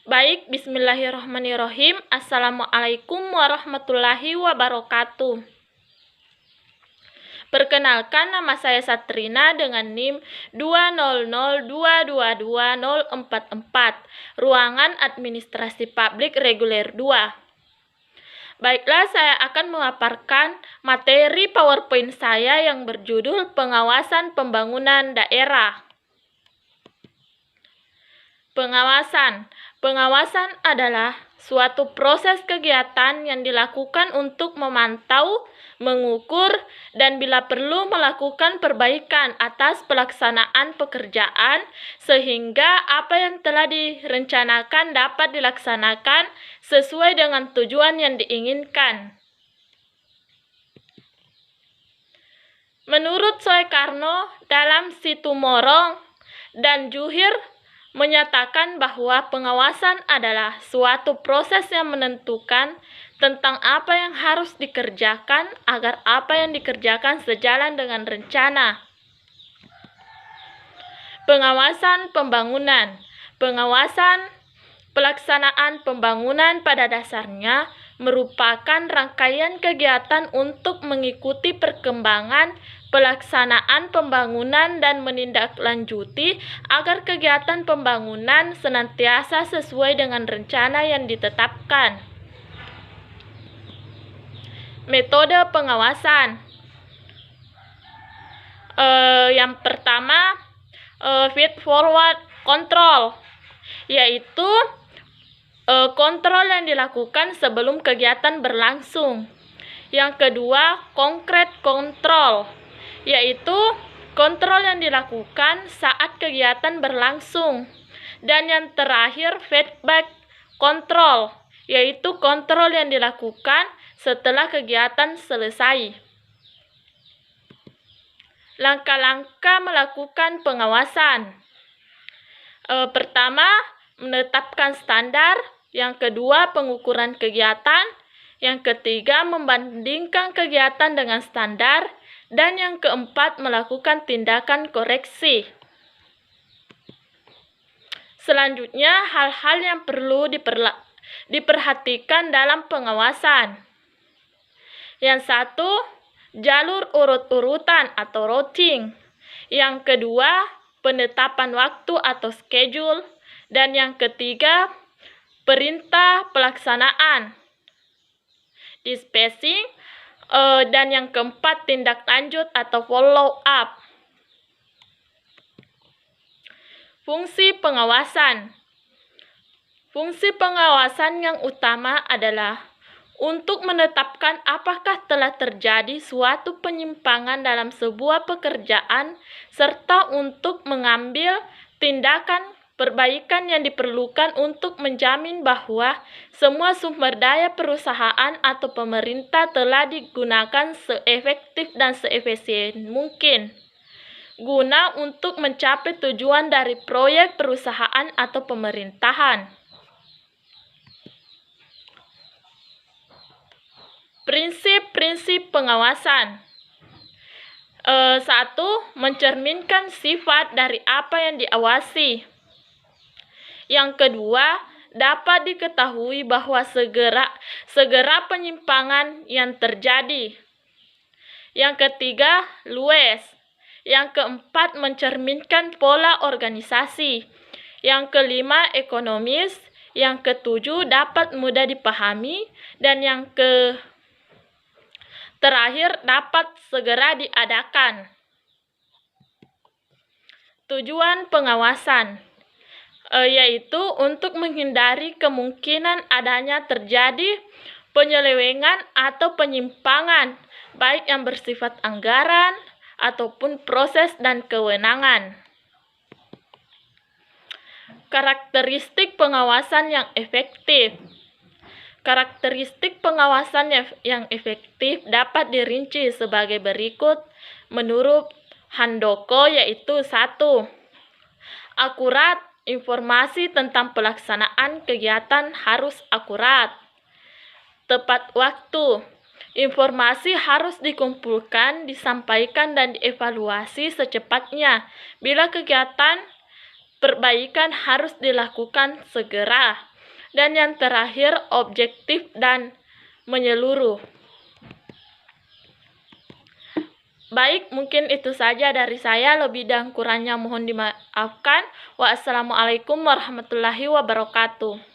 Baik, bismillahirrahmanirrahim. Assalamualaikum warahmatullahi wabarakatuh. Perkenalkan, nama saya Satrina dengan NIM 200222044, Ruangan Administrasi Publik Reguler 2. Baiklah, saya akan memaparkan materi PowerPoint saya yang berjudul Pengawasan Pembangunan Daerah. Pengawasan adalah suatu proses kegiatan yang dilakukan untuk memantau, mengukur, dan bila perlu melakukan perbaikan atas pelaksanaan pekerjaan sehingga apa yang telah direncanakan dapat dilaksanakan sesuai dengan tujuan yang diinginkan. Menurut Soekarno, dalam Situmorang dan Juhir menyatakan bahwa pengawasan adalah suatu proses yang menentukan tentang apa yang harus dikerjakan agar apa yang dikerjakan sejalan dengan rencana. Pengawasan pembangunan. Pengawasan pelaksanaan pembangunan pada dasarnya merupakan rangkaian kegiatan untuk mengikuti perkembangan pelaksanaan pembangunan dan menindaklanjuti agar kegiatan pembangunan senantiasa sesuai dengan rencana yang ditetapkan. Metode pengawasan. Yang pertama, feed forward control, yaitu kontrol yang dilakukan sebelum kegiatan berlangsung. Yang kedua, concrete control, yaitu kontrol yang dilakukan saat kegiatan berlangsung. Dan yang terakhir, feedback control, yaitu kontrol yang dilakukan setelah kegiatan selesai. Langkah-langkah melakukan pengawasan. Pertama, menetapkan standar. Yang kedua, pengukuran kegiatan. Yang ketiga, membandingkan kegiatan dengan standar. Dan yang keempat, melakukan tindakan koreksi. Selanjutnya, hal-hal yang perlu diperhatikan dalam pengawasan. Yang satu, jalur urut-urutan atau routing. Yang kedua, penetapan waktu atau schedule. Dan yang ketiga, perintah pelaksanaan, dispatching. Dan yang keempat, tindak lanjut atau follow up. Fungsi pengawasan. Fungsi pengawasan yang utama adalah untuk menetapkan apakah telah terjadi suatu penyimpangan dalam sebuah pekerjaan serta untuk mengambil tindakan perbaikan yang diperlukan untuk menjamin bahwa semua sumber daya perusahaan atau pemerintah telah digunakan seefektif dan seefisien mungkin guna untuk mencapai tujuan dari proyek perusahaan atau pemerintahan. Prinsip-prinsip pengawasan. 1. Mencerminkan sifat dari apa yang diawasi. Yang kedua, dapat diketahui bahwa segera penyimpangan yang terjadi. Yang ketiga, luas. Yang keempat, mencerminkan pola organisasi. Yang kelima, ekonomis. Yang ketujuh, dapat mudah dipahami. Dan yang terakhir, dapat segera diadakan. Tujuan pengawasan yaitu untuk menghindari kemungkinan adanya terjadi penyelewengan atau penyimpangan, baik yang bersifat anggaran ataupun proses dan kewenangan. Karakteristik pengawasan yang efektif. Karakteristik pengawasan yang efektif dapat dirinci sebagai berikut menurut Handoko, yaitu 1. Akurat. Informasi tentang pelaksanaan kegiatan harus akurat. Tepat waktu. Informasi harus dikumpulkan, disampaikan, dan dievaluasi secepatnya. Bila kegiatan perbaikan harus dilakukan segera. Dan yang terakhir, objektif dan menyeluruh. Baik, mungkin itu saja dari saya. Lebih dan kurangnya mohon dimaafkan. Wassalamualaikum warahmatullahi wabarakatuh.